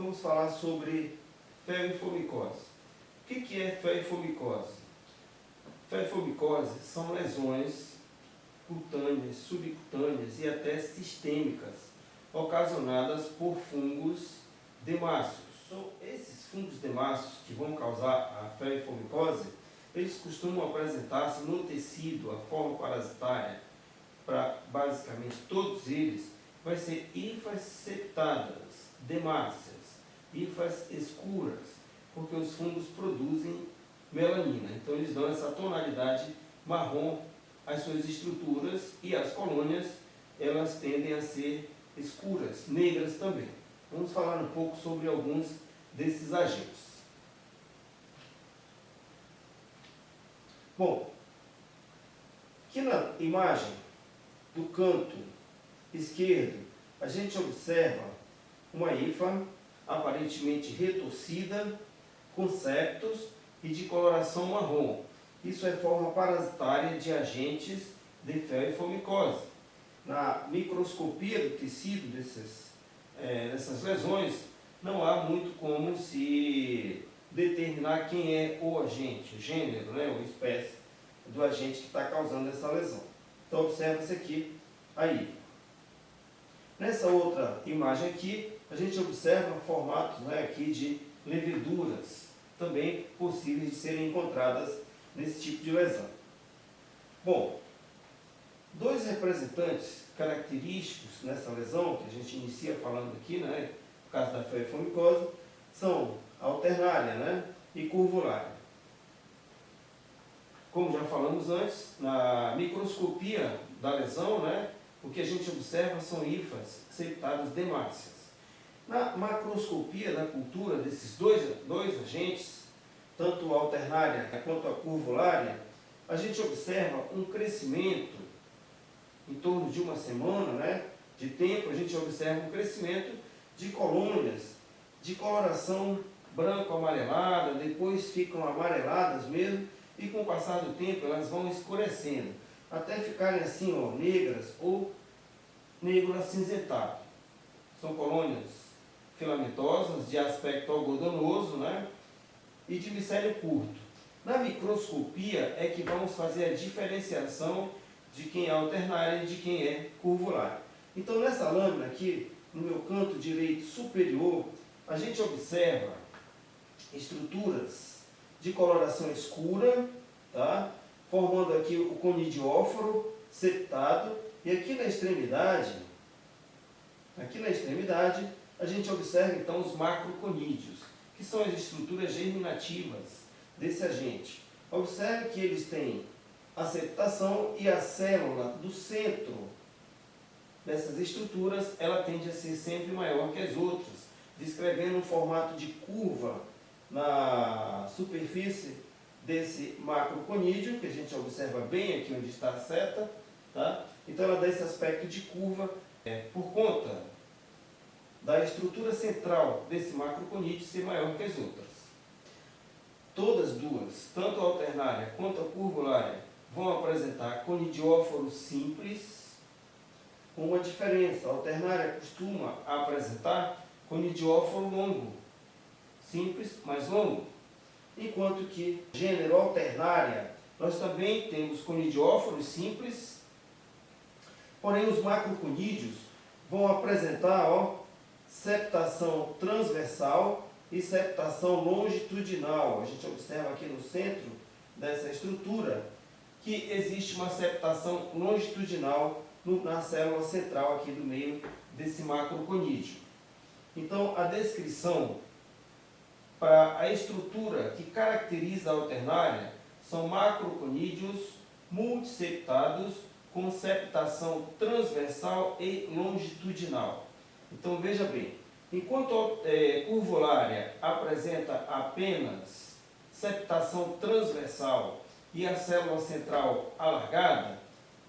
vamos falar sobre feofilomicose. O que é feofilomicose? Feofilomicose são lesões cutâneas, subcutâneas e até sistêmicas ocasionadas por fungos demáceos. Esses fungos demáceos que vão causar a feofilomicose, eles costumam apresentar-se no tecido, a forma parasitária, para basicamente todos eles, vai ser hifas septadas, demáceas, hifas escuras, porque os fungos produzem melanina. Então eles dão essa tonalidade marrom às suas estruturas e as colônias, elas tendem a ser escuras, negras também. Vamos falar um pouco sobre alguns desses agentes. Bom, aqui na imagem do canto esquerdo, a gente observa uma hifa aparentemente retorcida, com septos e de coloração marrom. Isso é forma parasitária de agentes de feofilomicose. Na microscopia do tecido dessas lesões, não há muito como se determinar quem é o agente, o gênero, né, ou espécie do agente que está causando essa lesão. Então, observa-se aqui a hifa. Nessa outra imagem aqui, a gente observa formatos, né, aqui de leveduras, também possíveis de serem encontradas nesse tipo de lesão. Bom, dois representantes característicos nessa lesão, que a gente inicia falando aqui, né, no caso da feofilomicose, são a alternária, né, e curvulária. Como já falamos antes, na microscopia da lesão, né, o que a gente observa são hifas septadas demáceas. Na macroscopia da cultura desses dois agentes, tanto a alternária quanto a curvulária, a gente observa um crescimento em torno de uma semana, né, de tempo. A gente observa um crescimento de colônias de coloração branco-amarelada, depois ficam amareladas mesmo, e com o passar do tempo elas vão escurecendo, até ficarem assim, ó, negras ou negro acinzentado. São colônias filamentosas, de aspecto algodonoso, né, e de micélio curto. Na microscopia é que vamos fazer a diferenciação de quem é alternária e de quem é curvulária. Então, nessa lâmina aqui, no meu canto direito superior, a gente observa estruturas de coloração escura, tá? Formando aqui o conidióforo septado, e aqui na extremidade, a gente observa então os macroconídeos, que são as estruturas germinativas desse agente. Observe que eles têm a septação e a célula do centro dessas estruturas, ela tende a ser sempre maior que as outras, descrevendo um formato de curva na superfície desse macroconídeo, que a gente observa bem aqui onde está a seta, tá? Então ela dá esse aspecto de curva por conta da estrutura central desse macroconídeo ser maior que as outras. Todas duas, tanto a alternária quanto a curvulária, vão apresentar conidióforo simples, com uma diferença. A alternária costuma apresentar conidióforo longo, simples, mais longo, enquanto que gênero alternária, nós também temos conidióforos simples, porém os macroconídeos vão apresentar, ó, septação transversal e septação longitudinal. A gente observa aqui no centro dessa estrutura que existe uma septação longitudinal na célula central aqui do meio desse macroconídeo. Então, a descrição para a estrutura que caracteriza a alternária são macroconídeos multiseptados com septação transversal e longitudinal. Então veja bem, enquanto a curvulária apresenta apenas septação transversal e a célula central alargada,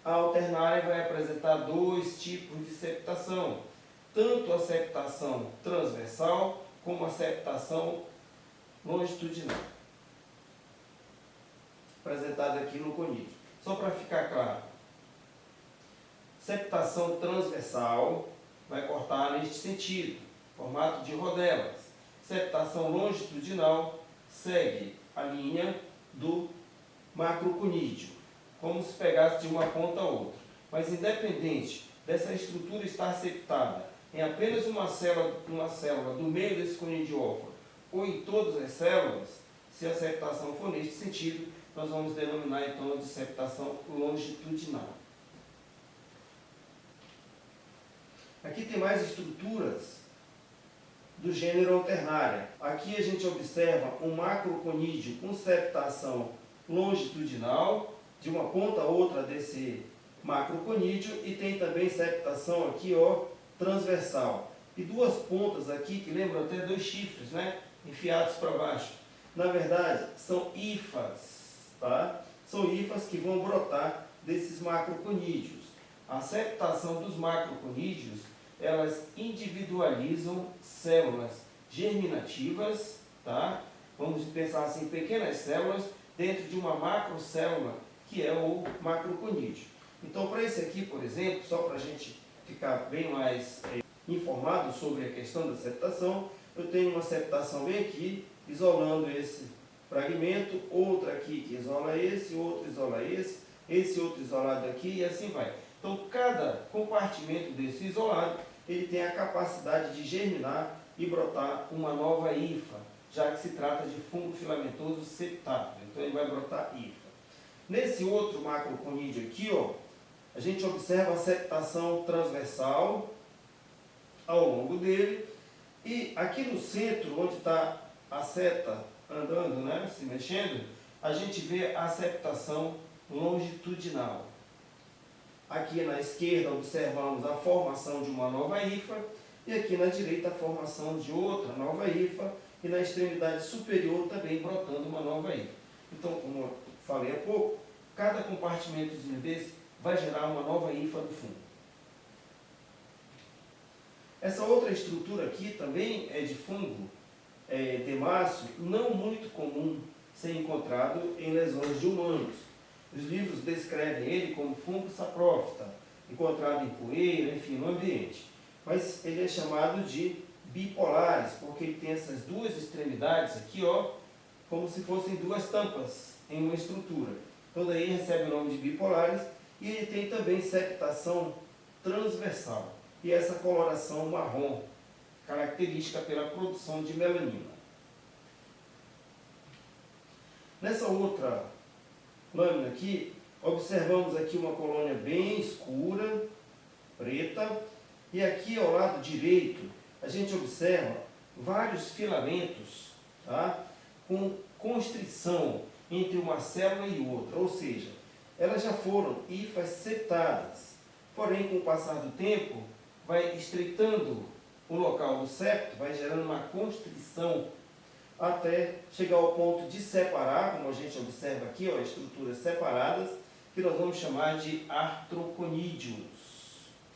a alternária vai apresentar dois tipos de septação, tanto a septação transversal como a septação longitudinal, apresentada aqui no conídeo. Só para ficar claro, septação transversal vai cortar neste sentido, formato de rodelas. Septação longitudinal segue a linha do macroconídeo, como se pegasse de uma ponta a outra. Mas independente dessa estrutura estar septada em apenas uma célula do meio desse conidióforo ou em todas as células, se a septação for neste sentido, nós vamos denominar então de septação longitudinal. Aqui tem mais estruturas do gênero Alternaria. Aqui a gente observa um macroconídeo com septação longitudinal, de uma ponta a outra desse macroconídeo, e tem também septação aqui, ó, transversal. E duas pontas aqui que lembram até dois chifres, né? Enfiados para baixo. Na verdade, são hifas, tá? São hifas que vão brotar desses macroconídeos. A septação dos macroconídeos, elas individualizam células germinativas, tá? Vamos pensar assim, pequenas células dentro de uma macrocélula, que é o macroconídeo. Então, para esse aqui, por exemplo, só para a gente ficar bem mais informado sobre a questão da septação, eu tenho uma septação bem aqui, isolando esse fragmento, outra aqui que isola esse, outro isola esse outro isolado aqui, e assim vai. Então, cada compartimento desse isolado, ele tem a capacidade de germinar e brotar uma nova hifa, já que se trata de fungo filamentoso septado. Então, ele vai brotar hifa. Nesse outro macroconídeo aqui, ó, a gente observa a septação transversal ao longo dele, e aqui no centro, onde está a seta andando, né, se mexendo, a gente vê a septação longitudinal. Aqui na esquerda observamos a formação de uma nova hifa, e aqui na direita a formação de outra nova hifa, e na extremidade superior também brotando uma nova hifa. Então, como eu falei há pouco, cada compartimentozinho desse vai gerar uma nova hifa do fungo. Essa outra estrutura aqui também é de fungo demáceo, não muito comum ser encontrado em lesões de humanos. Os livros descrevem ele como fungo saprófita, encontrado em poeira, enfim, no ambiente. Mas ele é chamado de bipolares, porque ele tem essas duas extremidades aqui, ó, como se fossem duas tampas em uma estrutura. Então daí recebe o nome de bipolares, e ele tem também septação transversal, e essa coloração marrom, característica pela produção de melanina. Nessa outra lâmina aqui, observamos aqui uma colônia bem escura, preta, e aqui ao lado direito a gente observa vários filamentos, tá? Com constrição entre uma célula e outra, ou seja, elas já foram hifas septadas, porém com o passar do tempo vai estreitando o local do septo, vai gerando uma constrição até chegar ao ponto de separar, como a gente observa aqui, ó, estruturas separadas, que nós vamos chamar de artroconídeos,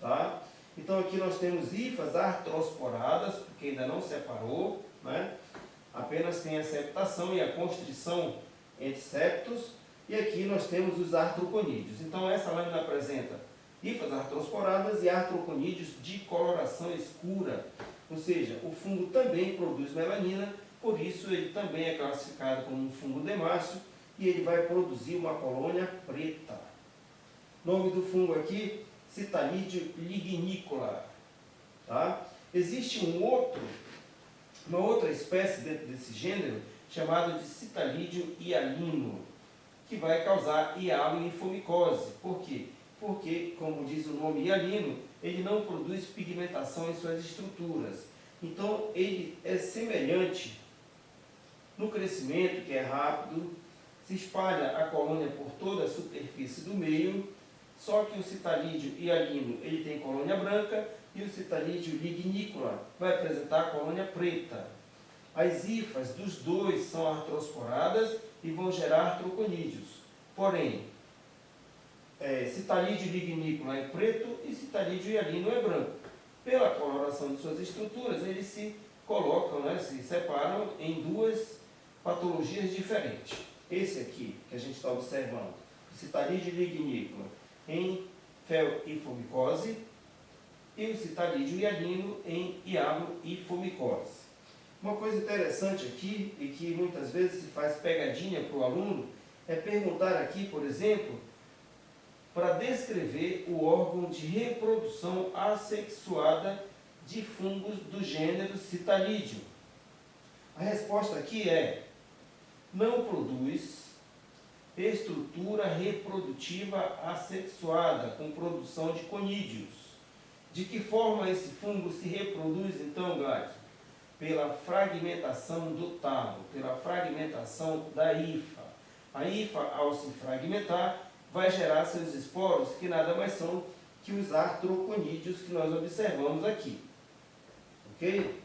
tá? Então aqui nós temos hifas artrosporadas, porque ainda não separou, né? Apenas tem a septação e a constrição entre septos, e aqui nós temos os artroconídeos. Então essa lâmina apresenta hifas artrosporadas e artroconídeos de coloração escura, ou seja, o fungo também produz melanina, por isso ele também é classificado como um fungo demáceo, e ele vai produzir uma colônia preta. Nome do fungo aqui, Citalídeo lignicola. Tá? Existe uma outra espécie dentro desse gênero, chamado de Citalídeo hialino, que vai causar hialoinfomicose. Por quê? Porque, como diz o nome hialino, ele não produz pigmentação em suas estruturas. Então, ele é semelhante no crescimento, que é rápido, se espalha a colônia por toda a superfície do meio, só que o Citalídeo hialino ele tem colônia branca e o Citalídeo lignicola vai apresentar a colônia preta. As hifas dos dois são artrosporadas e vão gerar artroconídeos. Porém, Citalídeo lignicola é preto e Citalídeo hialino é branco. Pela coloração de suas estruturas, eles se colocam, né, se separam em duas patologias diferentes. Esse aqui, que a gente está observando, o Citalídeo lignicola, em felinfomicose, e o citalídeo hialino em hialo e formicose. Uma coisa interessante aqui, e que muitas vezes se faz pegadinha para o aluno, é perguntar aqui, por exemplo, para descrever o órgão de reprodução assexuada de fungos do gênero citalídeo. A resposta aqui é: não produz estrutura reprodutiva assexuada com produção de conídeos. De que forma esse fungo se reproduz então, Gladys? Pela fragmentação do talo, pela fragmentação da hifa. A hifa, ao se fragmentar, vai gerar seus esporos, que nada mais são que os artroconídeos que nós observamos aqui. Ok?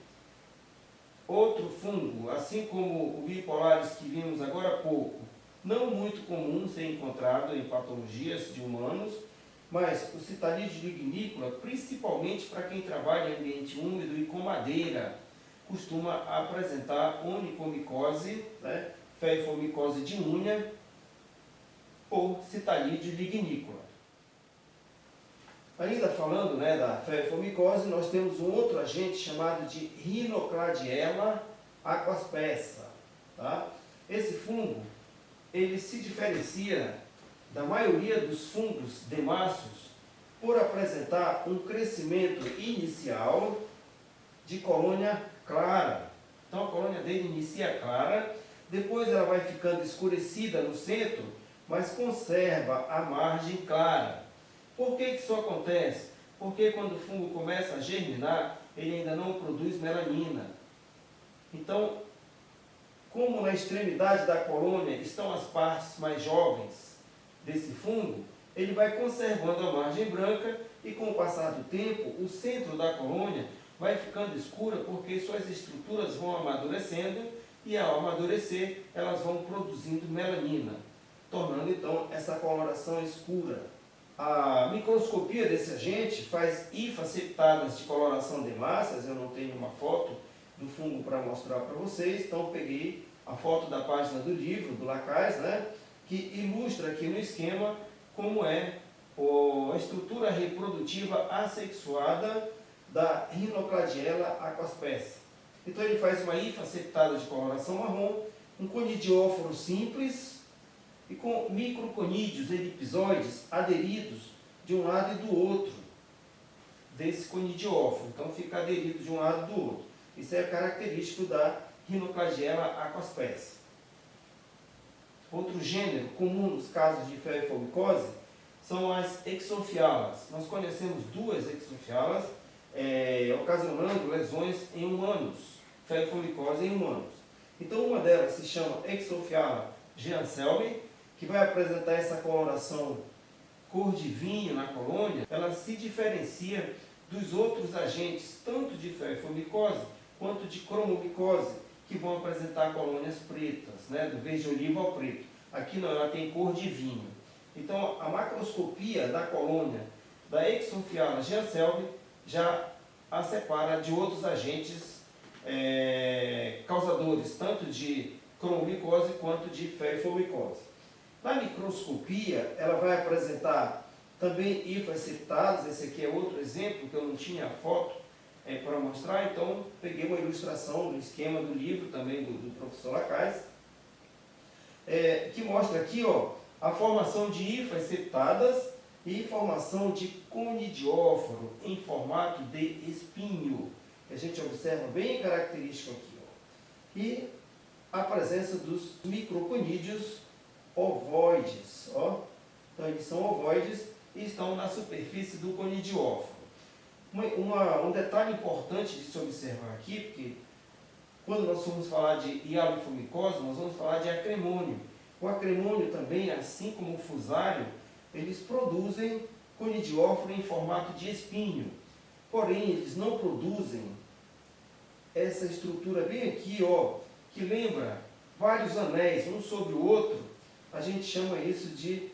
Outro fungo, assim como o bipolaris que vimos agora há pouco, não muito comum ser encontrado em patologias de humanos, mas o citalídeo lignícola, principalmente para quem trabalha em ambiente úmido e com madeira, costuma apresentar onicomicose, né, feiformicose de unha ou citalídeo lignícola. Ainda falando, né, da feiformicose, nós temos um outro agente chamado de Rhinocladiella aquaspessa. Tá? Esse fungo, ele se diferencia da maioria dos fungos demassos por apresentar um crescimento inicial de colônia clara. Então a colônia dele inicia clara, depois ela vai ficando escurecida no centro, mas conserva a margem clara. Por que isso acontece? Porque quando o fungo começa a germinar, ele ainda não produz melanina. Então, como na extremidade da colônia estão as partes mais jovens desse fungo, ele vai conservando a margem branca e com o passar do tempo, o centro da colônia vai ficando escura porque suas estruturas vão amadurecendo e ao amadurecer elas vão produzindo melanina, tornando então essa coloração escura. A microscopia desse agente faz hifas septadas de coloração de massas. Eu não tenho uma foto do fungo para mostrar para vocês, então peguei a foto da página do livro, do Lacaze, né, que ilustra aqui no esquema como é a estrutura reprodutiva assexuada da Rhinocladiella aquaspessa. Então ele faz uma hifa septada de coloração marrom, um conidióforo simples e com microconídeos elipsoides aderidos de um lado e do outro desse conidióforo. Então fica aderido de um lado e do outro. Isso é característico da Rhinocladiella aquaspessa. Outro gênero comum nos casos de feiformicose são as exofialas. Nós conhecemos duas exofialas, ocasionando lesões em humanos, feiformicose em humanos. Então uma delas se chama Exofiala jeanselmi, que vai apresentar essa coloração cor de vinho na colônia. Ela se diferencia dos outros agentes, tanto de feiformicose quanto de cromomicose, que vão apresentar colônias pretas, né, do verde oliva ao preto. Aqui não, ela tem cor de vinho. Então a macroscopia da colônia da Exofiala jeanselmi já a separa de outros agentes causadores, tanto de cromomicose quanto de feiformicose. Na microscopia, ela vai apresentar também hifas septadas. Esse aqui é outro exemplo que eu não tinha foto para mostrar, então peguei uma ilustração do esquema do livro também do professor Lacaze, que mostra aqui a formação de hifas septadas e formação de conidióforo em formato de espinho, que a gente observa bem característico aqui. E a presença dos microconídeos ovoides. Então eles são ovoides e estão na superfície do conidióforo. Um detalhe importante de se observar aqui, porque quando nós formos falar de hialofumicose, nós vamos falar de acremônio. O acremônio também, assim como o fusário, eles produzem conidióforo em formato de espinho. Porém, eles não produzem essa estrutura bem aqui, que lembra vários anéis, um sobre o outro. A gente chama isso de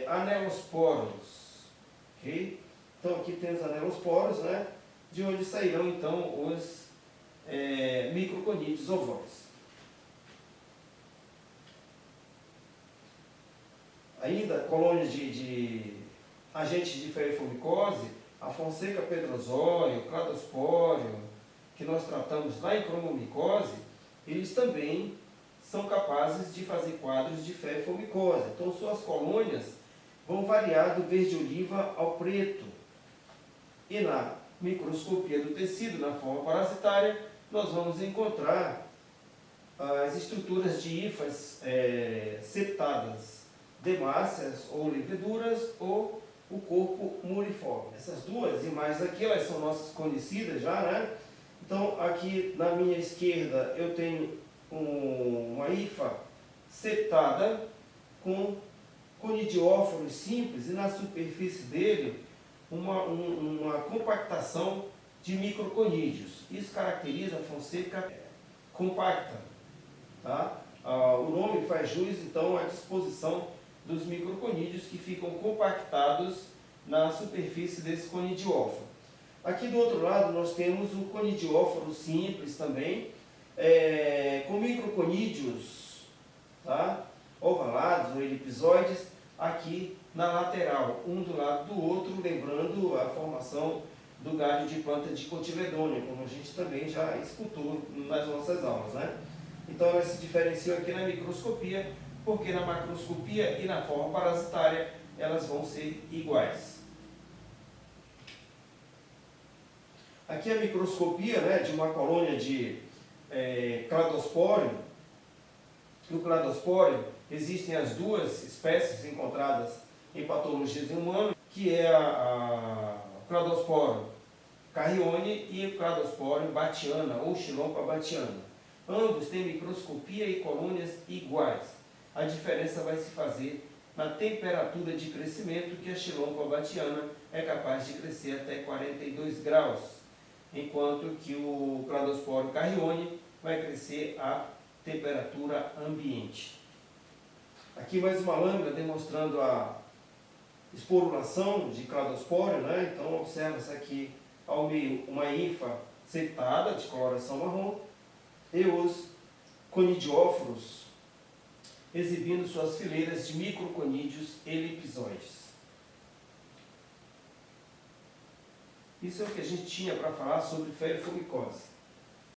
anelosporos. Okay? Então aqui tem os anelosporos, né, de onde sairão então os microconídeos ovoides. Ainda colônias de agentes de feiformicose a Fonseca pedrosórea, o cladospóreo, que nós tratamos lá em cromomicose, eles também são capazes de fazer quadros de fefomicose. Então, suas colônias vão variar do verde-oliva ao preto. E na microscopia do tecido, na forma parasitária, nós vamos encontrar as estruturas de hifas septadas, demáceas ou leveduras, ou o corpo muriforme. Essas duas imagens aqui, elas são nossas conhecidas já, né? Então, aqui na minha esquerda eu tenho uma hifa septada com conidióforos simples e na superfície dele uma compactação de microconídeos. Isso caracteriza a Fonseca compacta. Tá? O nome faz jus, então, à disposição dos microconídeos que ficam compactados na superfície desse conidióforo. Aqui do outro lado nós temos um conidióforo simples também, com microconídeos, tá? Ovalados ou elipsoides, aqui na lateral, um do lado do outro, lembrando a formação do galho de planta de cotiledônia, como a gente também já escutou nas nossas aulas, né? Então elas se diferenciam aqui na microscopia, porque na macroscopia e na forma parasitária elas vão ser iguais. Aqui a microscopia, né, de uma colônia de cladospóreo. No cladospório existem as duas espécies encontradas em patologias humanas, que é o cladospório carrione e o cladospório batiana ou Xylompa batiana. Ambos têm microscopia e colônias iguais. A diferença vai se fazer na temperatura de crescimento, que a Xylompa batiana é capaz de crescer até 42 graus, enquanto que o cladospório carrione vai crescer a temperatura ambiente. Aqui mais uma lâmina demonstrando a esporulação de cladospório, né? Então observa-se aqui ao meio uma hifa septada de coloração marrom e os conidióforos exibindo suas fileiras de microconídeos elipsoides. Isso é o que a gente tinha para falar sobre ferrofumicose.